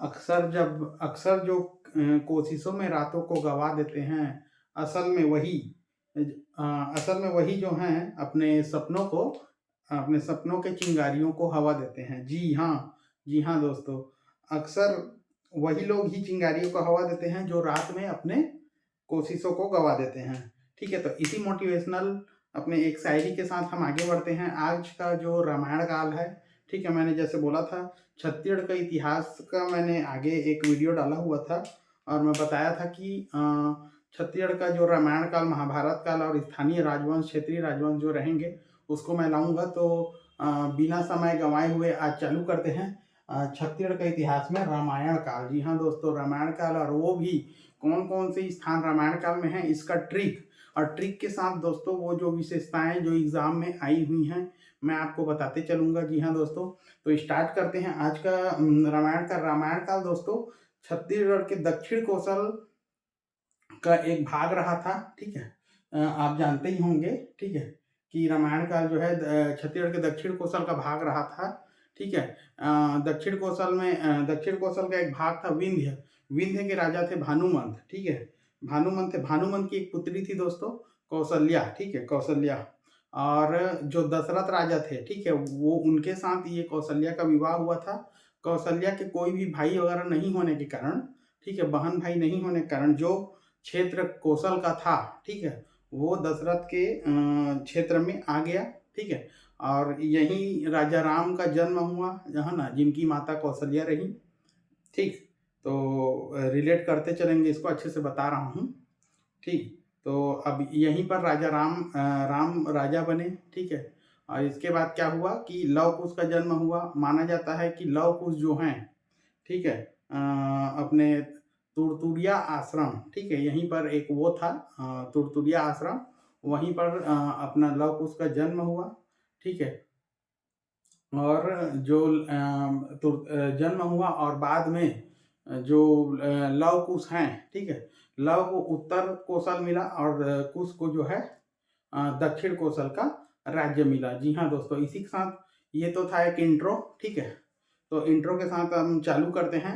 अक्सर जो कोशिशों में रातों को गवा देते हैं, असल में वही असल में वही जो हैं अपने सपनों के चिंगारियों को हवा देते हैं। जी हाँ दोस्तों, अक्सर वही लोग ही चिंगारियों को हवा देते हैं जो रात में अपने कोशिशों को गवा देते हैं। ठीक है, तो इसी मोटिवेशनल अपने एक शायरी के साथ हम आगे बढ़ते हैं। आज का जो रामायण काल है, ठीक है, मैंने जैसे बोला था छत्तीसगढ़ का इतिहास का मैंने आगे एक वीडियो डाला हुआ था और मैं बताया था कि छत्तीसगढ़ का जो रामायण काल, महाभारत काल और स्थानीय राजवंश, क्षेत्रीय राजवंश जो रहेंगे उसको मैं लाऊंगा। तो बिना समय गंवाए हुए आज चालू करते हैं छत्तीसगढ़ का इतिहास में रामायण काल। जी हाँ दोस्तों, रामायण काल, और वो भी कौन कौन से स्थान रामायण काल में है, इसका ट्रिक के साथ दोस्तों वो जो विशेषताएं जो एग्जाम में आई हुई हैं मैं आपको बताते चलूंगा। जी हाँ दोस्तों, तो स्टार्ट करते हैं आज का रामायण काल दोस्तों। छत्तीसगढ़ के दक्षिण कोसल का एक भाग रहा था। ठीक है, आप जानते ही होंगे, ठीक है, कि रामायण काल जो है छत्तीसगढ़ के दक्षिण कोसल का भाग रहा था। ठीक है, दक्षिण कोसल का एक भाग था विंध्य के राजा थे भानुमंत। ठीक है, भानुमंत की एक पुत्री थी दोस्तों, कौशल्या। ठीक है, कौशल्या, और जो दशरथ राजा थे, ठीक है, वो उनके साथ ये कौशल्या का विवाह हुआ था। कौशल्या के कोई भी भाई वगैरह नहीं होने के कारण, ठीक है, बहन भाई नहीं होने के कारण जो क्षेत्र कौशल का था, ठीक है, वो दशरथ के क्षेत्र में आ गया। ठीक है, और यही राजा राम का जन्म हुआ, जहाँ ना जिनकी माता कौशल्या रही। ठीक, तो रिलेट करते चलेंगे, इसको अच्छे से बता रहा हूँ। ठीक, तो अब यहीं पर राम राजा बने। ठीक है, और इसके बाद क्या हुआ कि लव कुश का जन्म हुआ। माना जाता है कि लव कुश जो हैं, ठीक है, अपने तुरतुरिया आश्रम, ठीक है, यहीं पर एक वो था तुरतुरिया आश्रम, वहीं पर अपना लव कुश का जन्म हुआ। ठीक है, और जो जन्म हुआ और बाद में जो लव कुश हैं, ठीक है, लव को उत्तर कोसल मिला और कुश को जो है दक्षिण कोसल का राज्य मिला। जी हाँ दोस्तों, इसी के साथ ये तो था एक इंट्रो। ठीक है, तो इंट्रो के साथ हम चालू करते हैं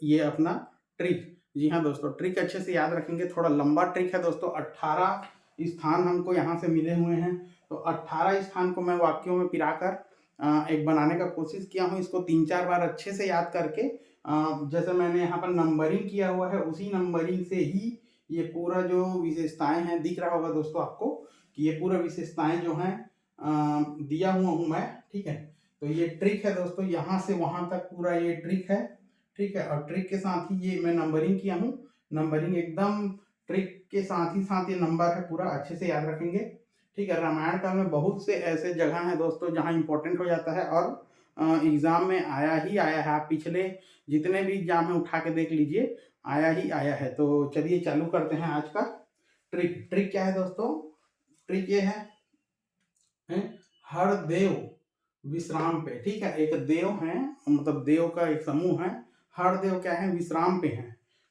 ये अपना ट्रिक। जी हाँ दोस्तों, ट्रिक अच्छे से याद रखेंगे, थोड़ा लंबा ट्रिक है दोस्तों। 18 स्थान हमको यहाँ से मिले हुए हैं, तो 18 स्थान को मैं वाक्यों में पिराकर एक बनाने का कोशिश किया हूँ। इसको 3-4 बार अच्छे से याद करके जैसे मैंने यहाँ पर नंबरिंग किया हुआ है, उसी नंबरिंग से ही ये पूरा जो विशेषताएं हैं, दिख रहा होगा दोस्तों आपको कि ये पूरा विशेषताएं जो हैं दिया हुआ हूँ मैं। ठीक है, तो ये ट्रिक है दोस्तों, यहाँ से वहाँ तक पूरा ये ट्रिक है। ठीक है, और ट्रिक के साथ ही ये मैं नंबरिंग किया हूँ, नंबरिंग एकदम ट्रिक के साथ ही साथ ये नंबर है पूरा, अच्छे से याद रखेंगे। ठीक है, रामायण काल में बहुत से ऐसे जगह हैं दोस्तों जहाँ इंपॉर्टेंट हो जाता है और एग्जाम में आया ही आया है। आप पिछले जितने भी एग्जाम है उठा के देख लीजिए, आया ही आया है। तो चलिए चालू करते हैं आज का ट्रिक क्या है दोस्तों? ट्रिक ये है हर देव विश्राम पे। ठीक है, एक देव है, मतलब देव का एक समूह है, हर देव क्या है, विश्राम पे है।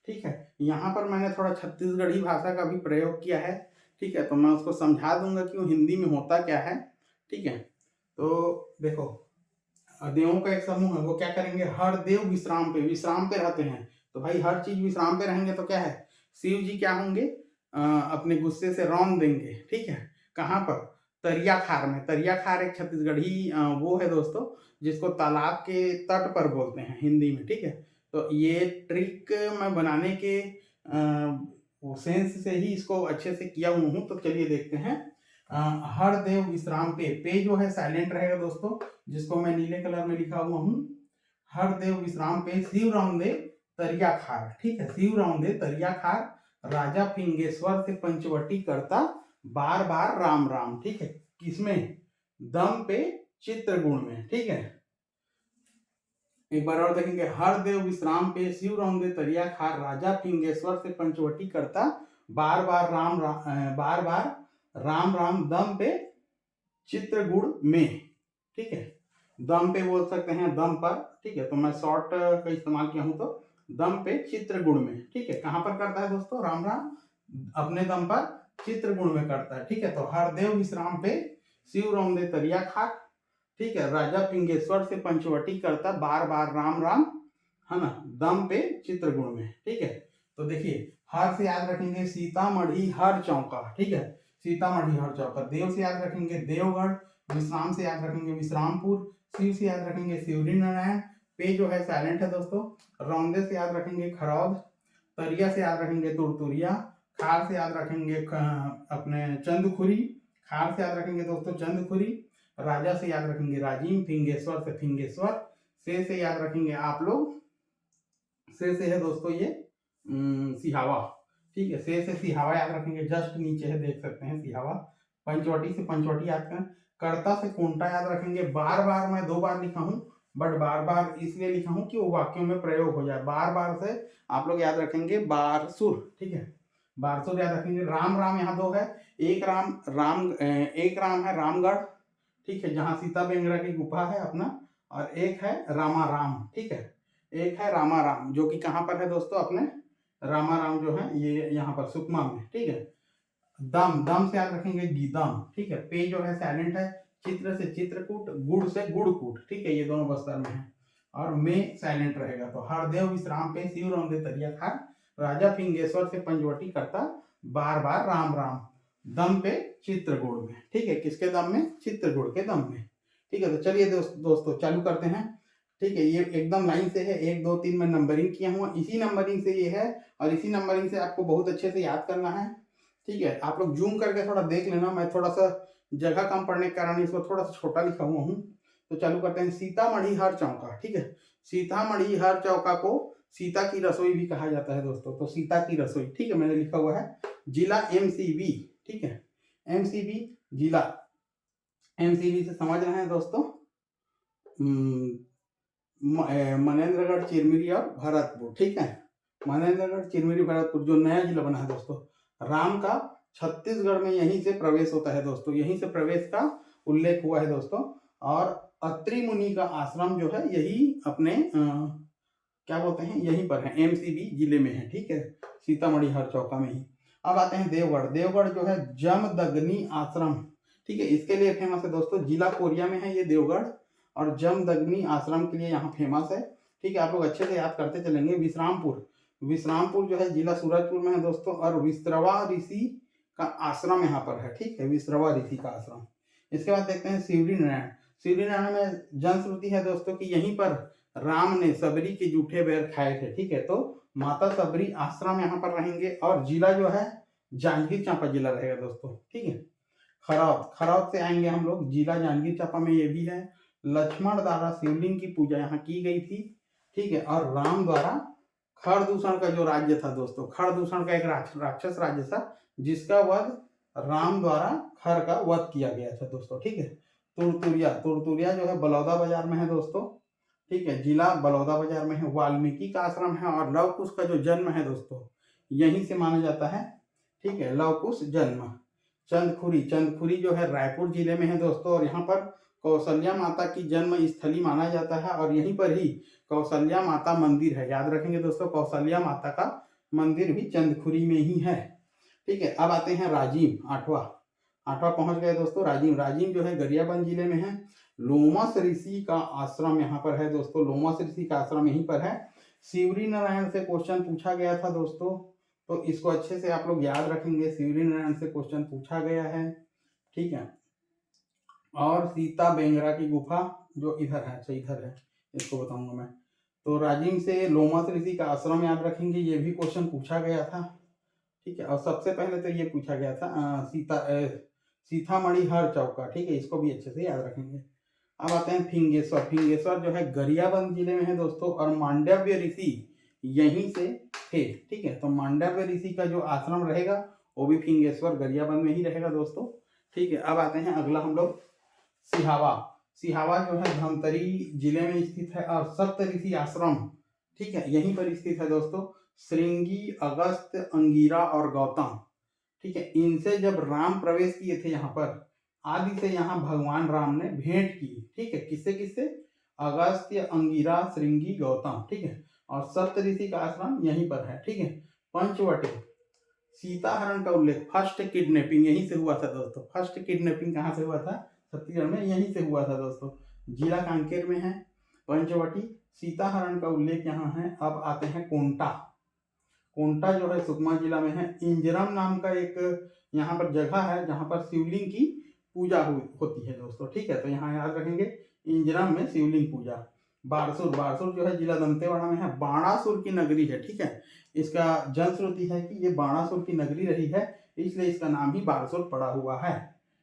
ठीक है, यहाँ पर मैंने थोड़ा छत्तीसगढ़ी भाषा का भी प्रयोग किया है। ठीक है, तो मैं उसको समझा दूंगा कि वो हिंदी में होता क्या है। ठीक है, तो देखो, देवों का एक समूह है, वो क्या करेंगे, हर देव विश्राम पे रहते हैं। तो भाई हर चीज विश्राम पे रहेंगे तो क्या है, शिव जी क्या होंगे, अपने गुस्से से रौंद देंगे। ठीक है, कहाँ पर, तरिया खार में। तरिया खार एक छत्तीसगढ़ी वो है दोस्तों, जिसको तालाब के तट पर बोलते हैं हिंदी में। ठीक है, तो ये ट्रिक मैं बनाने के सेंस से ही इसको अच्छे से किया हुआ हूँ। तो चलिए देखते हैं। हर देव विश्राम पे जो है साइलेंट रहेगा दोस्तों, जिसको मैं नीले कलर में लिखा हुआ हूँ। हर देव विश्राम पे शिव रामदे तरिया खार। ठीक है, शिव रामदे तरिया खार, राजा फिंगेश्वर से पंचवटी करता बार बार राम राम। ठीक है, किसमें, दम पे चित्रगुण में। ठीक है, एक बार और देखेंगे, हर देव विश्राम पे शिव रामदे तरिया खार, राजा फिंगेश्वर से पंचवटी करता बार बार राम राम, दम पे चित्रगुण में। ठीक है, दम पे बोल सकते हैं, दम पर। ठीक है, तो मैं शॉर्ट का इस्तेमाल किया हूं, तो दम पे चित्रगुण में। ठीक है, कहां पर करता है दोस्तों, राम राम अपने दम पर चित्रगुण में करता है। ठीक है, तो हरदेव विश्राम पे शिव रामदे तरिया खाक। ठीक है, राजा पिंगेश्वर से पंचवटी करता बार बार राम राम, है ना, दम पे चित्रकूट में, ठीक है। तो देखिए हर से याद रखेंगे सीतामढ़ी हर चौका, ठीक है, सीतामढ़ी हर चौका। देव से याद रखेंगे देवगढ़, विश्राम से याद रखेंगे विश्रामपुर, शिव से याद रखेंगे शिवरी नारायण, पे जो है साइलेंट है दोस्तों, रौंदे से याद रखेंगे खरौद, तरिया से याद रखेंगे तुरतुरिया, खार से याद रखेंगे अपने चंदखुरी, खार से याद रखेंगे दोस्तों चंदखुरी, राजा से याद रखेंगे राजीव, फिंगेश्वर से फिंगेश्वर, से याद रखेंगे आप लोग, से है दोस्तों ये सिहावा, ठीक है, से सिहावा याद रखेंगे, जस्ट नीचे है देख सकते हैं सिहावा। पंचवटी से पंचवटी याद करें, कर्ता से कोंटा याद रखेंगे। बार बार मैं 2 बार लिखा हूँ, बट बार बार इसलिए लिखा हूँ कि वो वाक्यों में प्रयोग हो जाए। बार बार से आप लोग याद रखेंगे बारसुर, ठीक है, बारसुर याद रखेंगे। राम राम यहाँ 2 है, एक राम है रामगढ़, ठीक है, जहाँ सीता बेंगरा की गुफा है अपना, और एक है रामाराम, ठीक है, एक है रामाराम जो कि कहाँ पर है दोस्तों, अपने रामाराम जो है ये यहाँ पर सुकमा में, ठीक है। दम से याद रखेंगे गीदम, ठीक है, पे जो है साइलेंट है, चित्र से चित्रकूट, गुड़ से गुड़कूट, ठीक है, ये दोनों बस्तर में है, और में साइलेंट रहेगा। तो हरदेव विश्राम पे, शिव रौंदे तरिया खार, राजा फिंगेश्वर से पंचवटी करता, बार बार राम राम, दम पे चित्रकूट में, ठीक है, किसके दम में, चित्रकूट के दम में, ठीक है। तो चलिए दोस्तों चालू करते हैं, ठीक है। ये एकदम लाइन से है, 1 2 3 में नंबरिंग किया हुआ, इसी नंबरिंग से ये है, और इसी नंबरिंग से आपको बहुत अच्छे से याद करना है, ठीक है। आप लोग जूम करके थोड़ा देख लेना, मैं थोड़ा सा जगह कम पड़ने के कारण इसको थोड़ा सा छोटा लिखा हुआ हूँ। तो चालू करते हैं, सीतामढ़ी हर चौका, ठीक है, सीतामढ़ी हर चौका को सीता की रसोई भी कहा जाता है दोस्तों, तो सीता की रसोई, ठीक है, मैंने लिखा हुआ है। जिला MCB, ठीक है, MCB जिला, MCB से समझ रहे हैं दोस्तों, मनेन्द्रगढ़, चिरमिरी और भरतपुर, ठीक है, मनेन्द्रगढ़, चिरमिरी, भरतपुर जो नया जिला बना है दोस्तों। राम का छत्तीसगढ़ में यहीं से प्रवेश होता है दोस्तों, यहीं से प्रवेश का उल्लेख हुआ है दोस्तों। और अत्रि मुनि का आश्रम जो है यही अपने क्या बोलते हैं, यहीं पर है, MCB जिले में है, ठीक है, सीतामढ़ी हर चौका में ही। अब आते हैं देवगढ़। देवगढ़ जो है जमदग्नि आश्रम, ठीक है, इसके लिए फेमस है दोस्तों, जिला कोरिया में है ये देवगढ़, और जमदग्नि आश्रम के लिए यहाँ फेमस है, ठीक है। आप लोग अच्छे से याद करते चलेंगे। विश्रामपुर, विश्रामपुर जो है जिला सूरजपुर में है दोस्तों, और विश्रवा ऋषि का आश्रम यहाँ पर है, ठीक है, विश्रवा ऋषि का आश्रम। इसके बाद देखते हैं शिवरी नारायण। शिवरी नारायण में जनश्रुति है दोस्तों कि यहीं पर राम ने सबरी के जूठे बैर खाए थे, ठीक है, तो माता सबरी आश्रम यहाँ पर रहेंगे, और जिला जो है जांजगीर चांपा जिला रहेगा दोस्तों, ठीक है। खरौद, खरौद से आएंगे हम लोग, जिला जांजगीर चांपा में ये भी है। लक्ष्मण द्वारा शिवलिंग की पूजा यहाँ की गई थी, ठीक है, और राम द्वारा खरदूषण का जो राज्य था दोस्तों, खरदूषण का एक राक्षस राज्य था जिसका वध राम द्वारा खर का वध किया गया था दोस्तों, ठीक है। तुरतुरिया, तुरतुरिया जो है बलौदा बाजार में है दोस्तों, ठीक है, जिला बलौदा बाजार में है। वाल्मीकि का आश्रम है, और लव कुश का जो जन्म है दोस्तों यहीं से माना जाता है, ठीक है, लव कुश जन्म। चंदखुरी, चंदखुरी जो है रायपुर जिले में है दोस्तों, और यहाँ पर कौशल्या माता की जन्म स्थली माना जाता है, और यहीं पर ही कौशल्या माता मंदिर है, याद रखेंगे दोस्तों, कौशल्या माता का मंदिर भी चंदखुरी में ही है, ठीक है। अब आते हैं राजिम, आठवा पहुंच गए दोस्तों। राजिम, राजिम जो है गरियाबंद जिले में है। लोमस ऋषि का आश्रम यहाँ पर है दोस्तों, लोमस ऋषि का आश्रम यहीं पर है। शिवरी नारायण से क्वेश्चन पूछा गया था दोस्तों, तो इसको अच्छे से आप लोग याद रखेंगे, शिवरी नारायण से क्वेश्चन पूछा गया है, ठीक है। और सीता बेंगरा की गुफा जो इधर है, अच्छा इधर है, इसको बताऊंगा मैं। तो राजिम से लोमस ऋषि का आश्रम याद रखेंगे, ये भी क्वेश्चन पूछा गया था, ठीक है। और सबसे पहले तो ये पूछा गया था सीतामढ़ी हर चौका, ठीक है, इसको भी अच्छे से याद रखेंगे। अब आते हैं फिंगेश्वर। फिंगेश्वर जो है गरियाबंद जिले में है दोस्तों, और मांडव्य ऋषि यहीं से थे, ठीक है, तो मांडव्य ऋषि का जो आश्रम रहेगा वो भी फिंगेश्वर गरियाबंद में ही रहेगा दोस्तों, ठीक है। अब आते हैं अगला हम लोग सिहावा। सिहावा जो है धमतरी जिले में स्थित है, और सप्त ऋषि आश्रम, ठीक है, यहीं पर स्थित है दोस्तों। श्रृंगी, अगस्त, अंगिरा और गौतम, ठीक है, इनसे जब राम प्रवेश किए थे यहाँ पर, आदि से यहाँ भगवान राम ने भेंट की, ठीक है, किससे किससे, अगस्त्य, अंगिरा, श्रृंगी, गौतम, ठीक है, और सप्त ऋषि का आश्रम यहीं पर है, ठीक है। पंचवटी, सीताहरण का उल्लेख, फर्स्ट किडनैपिंग यहीं से हुआ था दोस्तों। फर्स्ट किडनैपिंग कहाँ से हुआ था, छत्तीसगढ़ में, यहीं से हुआ था दोस्तों। जिला कांकेर में है पंचवटी। सीताहरण का उल्लेख यहाँ है। अब आते हैं कोंटा। कोंटा जो है सुकमा जिला में है। इंजरम नाम का एक यहाँ पर जगह है जहाँ पर शिवलिंग की पूजा होती है दोस्तों, ठीक है। तो यहाँ याद रखेंगे इंजरम में शिवलिंग पूजा। बारसूर, बारसूर जो है जिला दंतेवाड़ा में है। बाणासुर की नगरी है, ठीक है। इसका जनश्रुति है कि ये बाणासुर की नगरी रही है, इसलिए इसका नाम ही बारसूर पड़ा हुआ है,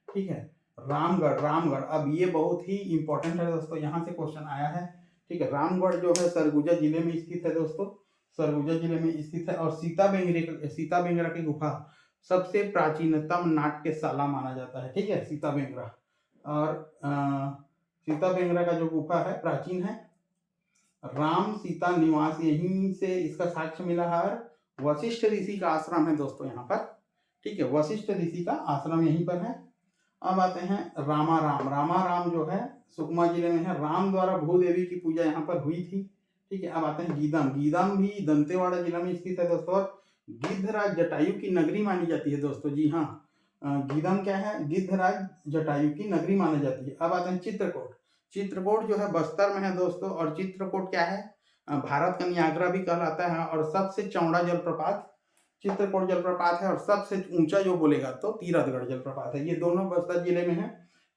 ठीक है। रामगढ़, रामगढ़, अब ये बहुत ही इंपॉर्टेंट है दोस्तों, यहाँ से क्वेश्चन आया है, ठीक है। रामगढ़ जो है सरगुजा जिले में स्थित है दोस्तों, सरगुजा जिले में स्थित है। और सीता बेंगरा की गुफा सबसे प्राचीनतम नाट्यशाला माना जाता है, ठीक है, सीता बेंगरा। और सीता बेंगरा का जो गुफा है प्राचीन है। राम सीता निवास, यहीं से इसका साक्ष्य मिला है। वशिष्ठ ऋषि का आश्रम है दोस्तों यहाँ पर, ठीक है, वशिष्ठ ऋषि का आश्रम यहीं पर है। अब आते हैं रामाराम। रामाराम जो है सुकमा जिले में है। राम द्वारा भूदेवी की पूजा यहाँ पर हुई थी, ठीक है। अब आते हैं गीदम। गीदम भी दंतेवाड़ा जिला में स्थित है दोस्तों। गिद्धराज जटायु की नगरी मानी जाती है दोस्तों, जी हाँ। गीदम क्या है? गिद्धराज जटायु की नगरी मानी जाती है। अब आते हैं चित्रकूट। चित्रकूट जो है बस्तर में है दोस्तों। और चित्रकूट क्या है? भारत का नियाग्रा भी कहलाता है। और सबसे चौड़ा जलप्रपात चित्रकूट जलप्रपात है। और सबसे ऊंचा जो बोलेगा तो तीरथगढ़ जलप्रपात है। ये दोनों बस्तर जिले में है,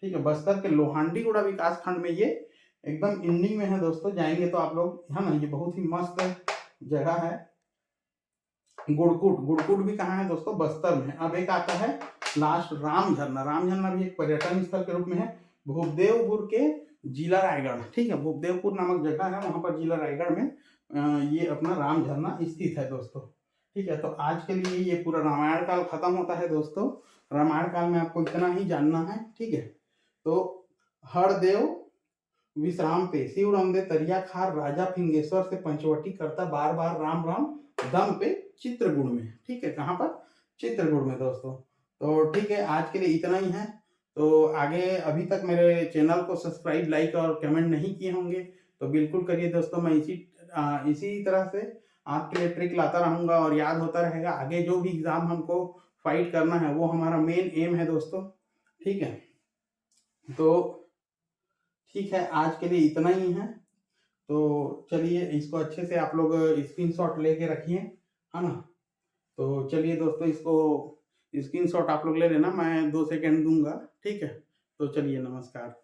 ठीक है। बस्तर के लोहांडीगुड़ा विकास खंड में ये एकदम एंडिंग में है दोस्तों। जाएंगे तो आप लोग, है ना, ये बहुत ही मस्त जगह है। गुड़कुट, गुड़कुट भी कहाँ है दोस्तों? बस्तर में। अब एक आता है लास्ट राम झरना। राम झरना भी एक पर्यटन स्थल के रूप में है, भूपदेवपुर के जिला रायगढ़, ठीक है। भूपदेवपुर नामक जगह है, वहां पर जिला रायगढ़ में ये अपना राम झरना स्थित है दोस्तों, ठीक है। तो आज के लिए ये पूरा रामायण काल खत्म होता है दोस्तों। रामायण काल में आपको इतना ही जानना है, ठीक है। तो हरदेव विश्राम पे, शिव रामदेव तरिया खार, राजा फिंगेश्वर से पंचवटी करता बार बार राम राम, दम पे चित्रकूट में, ठीक है। कहाँ पर? चित्रकूट में दोस्तों। तो ठीक है, आज के लिए इतना ही है। तो आगे अभी तक मेरे चैनल को सब्सक्राइब, लाइक और कमेंट नहीं किए होंगे तो बिल्कुल करिए दोस्तों। मैं इसी तरह से आपके लिए ट्रिक लाता रहूँगा और याद होता रहेगा। आगे जो भी एग्ज़ाम हमको फाइट करना है वो हमारा मेन एम है दोस्तों, ठीक है। तो ठीक है, आज के लिए इतना ही है। तो चलिए इसको अच्छे से आप लोग स्क्रीनशॉट लेके रखिए, है ना। तो चलिए दोस्तों, इसको स्क्रीनशॉट आप लोग ले लेना, मैं 2 सेकंड दूंगा, ठीक है। तो चलिए, नमस्कार।